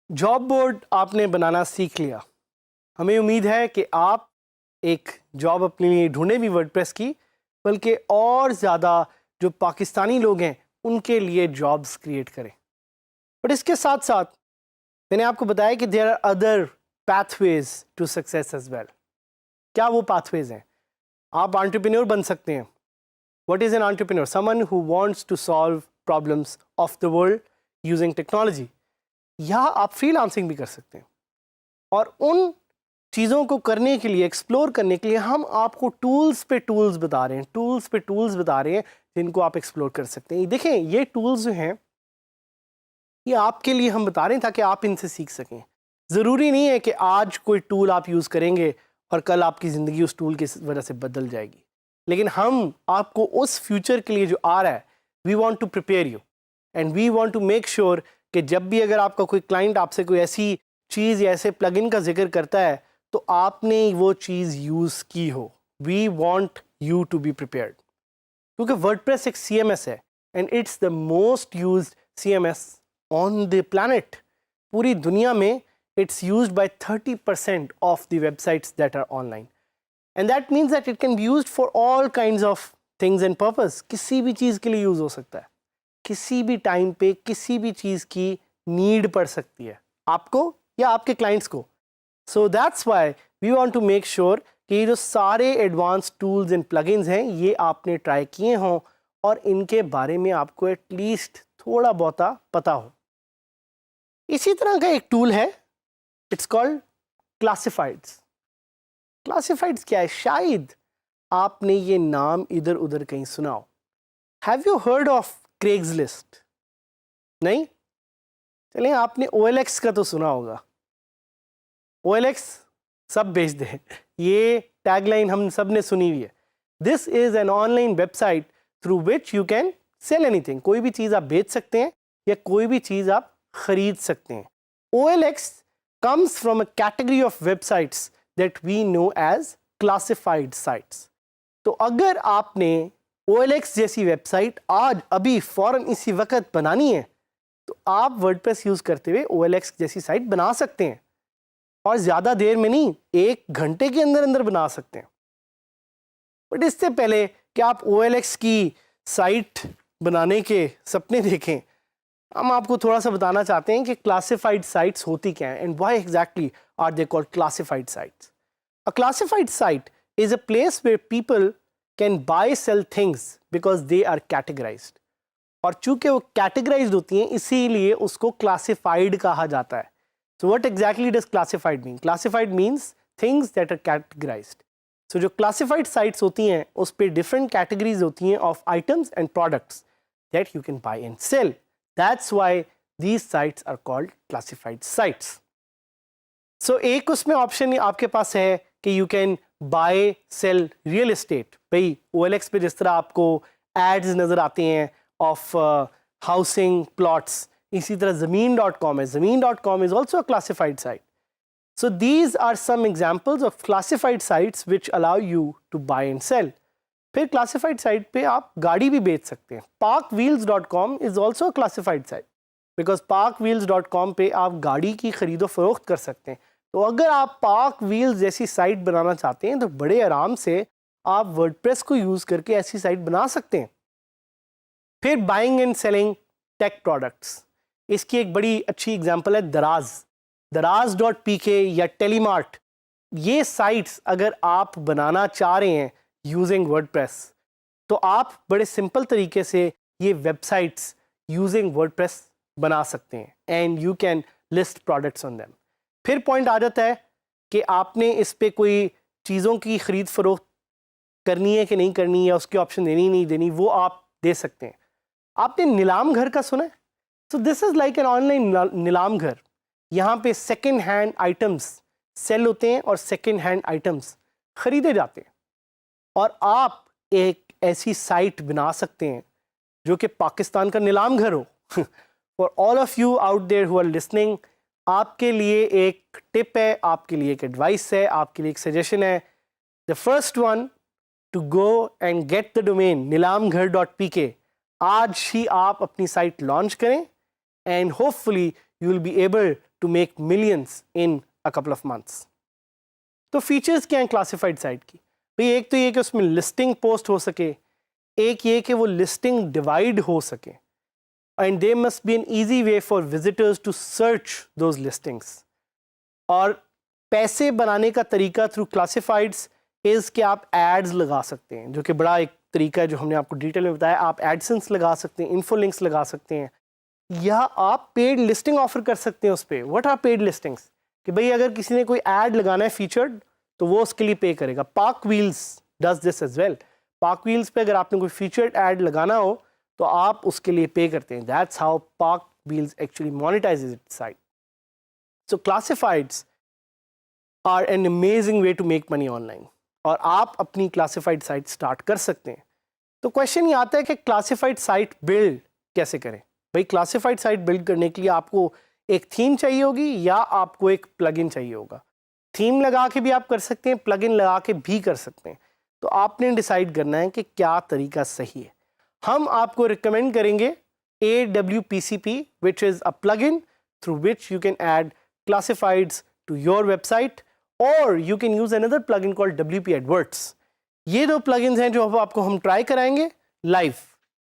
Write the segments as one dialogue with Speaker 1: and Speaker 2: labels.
Speaker 1: Job board आपने बनाना सीख लिया। हमें उम्मीद है कि आप एक जॉब अपने लिए ढूंढे भी वर्डप्रेस की, बल्कि और ज़्यादा जो पाकिस्तानी लोग हैं उनके लिए जॉब्स क्रिएट करें। बट इसके साथ साथ मैंने आपको बताया कि there are other pathways to success as well. क्या वो पाथवेज हैं? आप एंटरप्रेन्योर बन सकते हैं। What is an entrepreneur? Someone who wants to solve problems of the world using technology. या आप फ्रीलांसिंग भी कर सकते हैं। और उन चीज़ों को करने के लिए, एक्सप्लोर करने के लिए हम आपको टूल्स पे टूल्स बता रहे हैं, टूल्स पे टूल्स बता रहे हैं जिनको आप एक्सप्लोर कर सकते हैं। देखें, ये टूल्स जो हैं ये आपके लिए हम बता रहे हैं ताकि आप इनसे सीख सकें। ज़रूरी नहीं है कि आज कोई टूल आप यूज़ करेंगे और कल आपकी ज़िंदगी उस टूल की वजह से बदल जाएगी, लेकिन हम आपको उस फ्यूचर के लिए जो आ रहा है, we want to prepare you and we want to make sure कि जब भी अगर आपका कोई क्लाइंट आपसे कोई ऐसी चीज़ या ऐसे प्लगइन का जिक्र करता है तो आपने वो चीज़ यूज़ की हो। We want you to be prepared, क्योंकि वर्डप्रेस एक CMS है and it's the most used CMS on the planet. पूरी दुनिया में it's used by 30% of the websites that are online, and that means that it can be used for all kinds of things and purpose. किसी भी चीज़ के लिए use हो सकता है, किसी भी टाइम पे किसी भी चीज़ की नीड पड़ सकती है आपको या आपके क्लाइंट्स को। So that's why we want to make sure कि ये जो सारे एडवांस टूल्स एंड प्लगइन्स हैं ये आपने ट्राई किए हों और इनके बारे में आपको एटलीस्ट थोड़ा बहुता पता हो। इसी तरह का एक टूल है, इट्स कॉल्ड क्लासिफाइड्स। क्लासिफाइड्स क्या है? शायद आपने ये नाम इधर उधर कहीं सुना हो। Have you heard of Craigslist? नहीं? चलिए, आपने OLX का तो सुना होगा। OLX सब बेच दे, ये टैगलाइन हम सब ने सुनी हुई है। This is an online website through which you can sell anything. कोई भी चीज़ आप बेच सकते हैं या कोई भी चीज़ आप खरीद सकते हैं। OLX comes from a category of websites that we know as classified sites. तो अगर आपने OLX जैसी वेबसाइट आज अभी फ़ौरन इसी वक्त बनानी है तो आप वर्डप्रेस यूज़ करते हुए OLX जैसी साइट बना सकते हैं, और ज़्यादा देर में नहीं, 1 घंटे के अंदर अंदर बना सकते हैं। बट इससे पहले कि आप OLX की साइट बनाने के सपने देखें, हम आपको थोड़ा सा बताना चाहते हैं कि क्लासिफाइड साइट्स होती क्या हैं and why exactly are they called classified sites. A classified site is a place where people can buy sell things because they are categorized, और चूंकि वो कैटेगराइज्ड होती हैं इसीलिए उसको क्लासिफाइड कहा जाता है। So what exactly does classified mean? Classified means things that are categorized. So जो क्लासिफाइड साइट्स होती हैं उस पर डिफरेंट कैटेगरीज होती हैं of items and products that you can buy and sell. That's why these sites are called classified sites. So एक उसमें option आपके पास है कि you can buy sell real estate. भाई OLX पे जिस तरह आपको एड्स नज़र आते हैं ऑफ हाउसिंग प्लॉट्स, इसी तरह ज़मीन.com है। ज़मीन.com is also a classified site. So these are some examples of classified sites which allow you to buy and sell. फिर classified site पे आप गाड़ी भी बेच सकते हैं। parkwheels.com is also a classified site because parkwheels.com पे आप गाड़ी की खरीदो फरोख्त कर सकते हैं। तो अगर आप पार्क व्हील्स जैसी साइट बनाना चाहते हैं तो बड़े आराम से आप वर्डप्रेस को यूज़ करके ऐसी साइट बना सकते हैं। फिर buying and selling tech products, इसकी एक बड़ी अच्छी एग्जांपल है दराज.pk या टेलीमार्ट। ये साइट्स अगर आप बनाना चाह रहे हैं यूजिंग वर्डप्रेस तो आप बड़े सिंपल तरीके से ये वेबसाइट्स यूजिंग वर्डप्रेस बना सकते हैं and you can list products on them. फिर पॉइंट आ जाता है कि आपने इस पे कोई चीज़ों की ख़रीद फरोख्त करनी है कि नहीं करनी, या उसकी ऑप्शन देनी नहीं देनी, वो आप दे सकते हैं। आपने नीलाम घर का सुना है? So this is like an online नीलाम घर। यहाँ पे सेकेंड हैंड आइटम्स सेल होते हैं और सेकेंड हैंड आइटम्स ख़रीदे जाते हैं, और आप एक ऐसी साइट बना सकते हैं जो कि पाकिस्तान का नीलाम घर हो। For all of you out there who are listening, आपके लिए एक टिप है, आपके लिए एक एडवाइस है, आपके लिए एक सजेशन है। The first one, to go and get the domain nilamghar.pk। आज ही आप अपनी साइट लॉन्च करें and hopefully you will be able to make millions in a couple of months. तो फीचर्स क्या हैं क्लासिफाइड साइट की? भाई एक तो ये कि उसमें लिस्टिंग पोस्ट हो सके, एक ये कि वो लिस्टिंग डिवाइड हो सके, and they must be an easy way for visitors to search those listings. और पैसे बनाने का तरीका थ्रू क्लासिफाइड्स इज़ कि आप एड्स लगा सकते हैं, जो कि बड़ा एक तरीका है जो हमने आपको डिटेल में बताया। आप एडसेंस लगा सकते हैं, इन्फो लिंक्स लगा सकते हैं, या आप पेड लिस्टिंग ऑफर कर सकते हैं उस पर। What are paid listings? कि भाई अगर किसी ने कोई ऐड लगाना है फीचर्ड तो वो उसके लिए पे करेगा। PakWheels does this as well. PakWheels पे अगर आपने कोई फीचर्ड ऐड लगाना हो तो आप उसके लिए पे करते हैं। That's how PakWheels actually monetizes its site. So classifieds are an amazing way to make money online, और आप अपनी क्लासिफाइड साइट स्टार्ट कर सकते हैं। तो क्वेश्चन ये आता है कि क्लासिफाइड साइट बिल्ड कैसे करें? भाई क्लासिफाइड साइट बिल्ड करने के लिए आपको एक थीम चाहिए होगी या आपको एक प्लगइन चाहिए होगा। थीम लगा के भी आप कर सकते हैं, प्लगइन लगा के भी कर सकते हैं। तो आपने डिसाइड करना है कि क्या तरीका सही है। हम आपको रिकमेंड करेंगे AWPCP, which is a plugin through which you can add classifieds to your website, or you can use another plugin called WP Adverts. ये दो plugins हैं जो आपको हम ट्राई कराएंगे लाइव,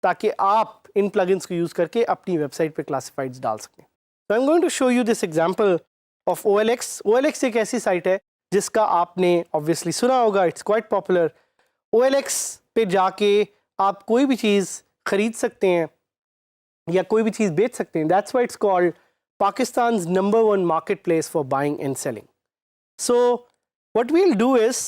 Speaker 1: ताकि आप इन plugins को यूज करके अपनी वेबसाइट पे classifieds डाल सकें। So I'm going to show you this example of OLX. OLX एक ऐसी साइट है जिसका आपने ऑब्वियसली सुना होगा, इट्स क्वाइट पॉपुलर। OLX पे जाके आप कोई भी चीज़ खरीद सकते हैं या कोई भी चीज़ बेच सकते हैं। That's why it's called Pakistan's number 1 market place for buying and selling. So what we will do is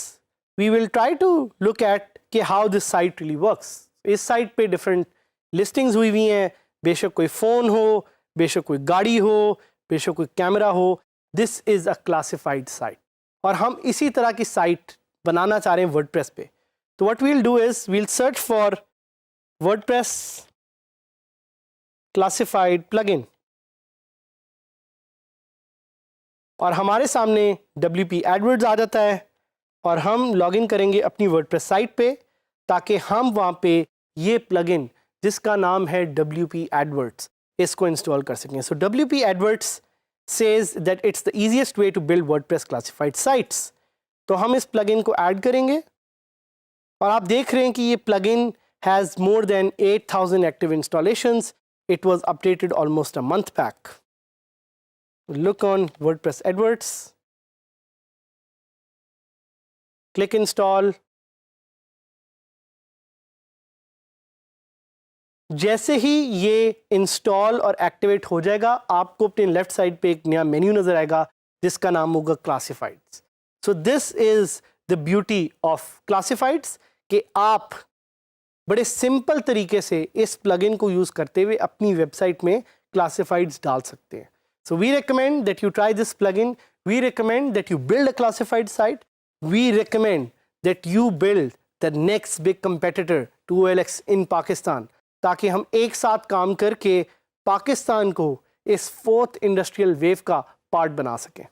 Speaker 1: we will try to look at कि how this site really works. इस साइट पे डिफरेंट लिस्टिंग्स हुई हुई हैं, बेशक कोई phone हो, बेशक कोई गाड़ी हो, बेशक कोई कैमरा हो। This is a classified site, और हम इसी तरह की साइट बनाना चाह रहे हैं वर्डप्रेस पे। तो what we will do is we will search for WordPress classified plugin, और हमारे सामने WP एडवर्ड्स आ जाता है, और हम लॉगिन करेंगे अपनी वर्डप्रेस साइट पे ताकि हम वहाँ पे ये प्लगइन जिसका नाम है WP एडवर्ड्स इसको इंस्टॉल कर सकें। So WP adverts says that it's the easiest way to build WordPress classified sites. तो हम इस प्लगइन को ऐड करेंगे, और आप देख रहे हैं कि ये plugin has more than 8,000 active installations. It was updated almost a month back. Look on WordPress Adverts, click install. जैसे ही ये इंस्टॉल और एक्टिवेट हो जाएगा, आपको अपने लेफ्ट साइड पे एक नया मेन्यू नजर आएगा जिसका नाम होगा classifieds. So this is the beauty of classifieds कि आप बड़े सिंपल तरीके से इस प्लगइन को यूज करते हुए अपनी वेबसाइट में क्लासिफाइड्स डाल सकते हैं। So we recommend that you try this plugin, we recommend that you build a classified site, we recommend that you build the next big competitor to OLX in Pakistan, ताकि हम एक साथ काम करके पाकिस्तान को इस 4th इंडस्ट्रियल वेव का part बना सकें।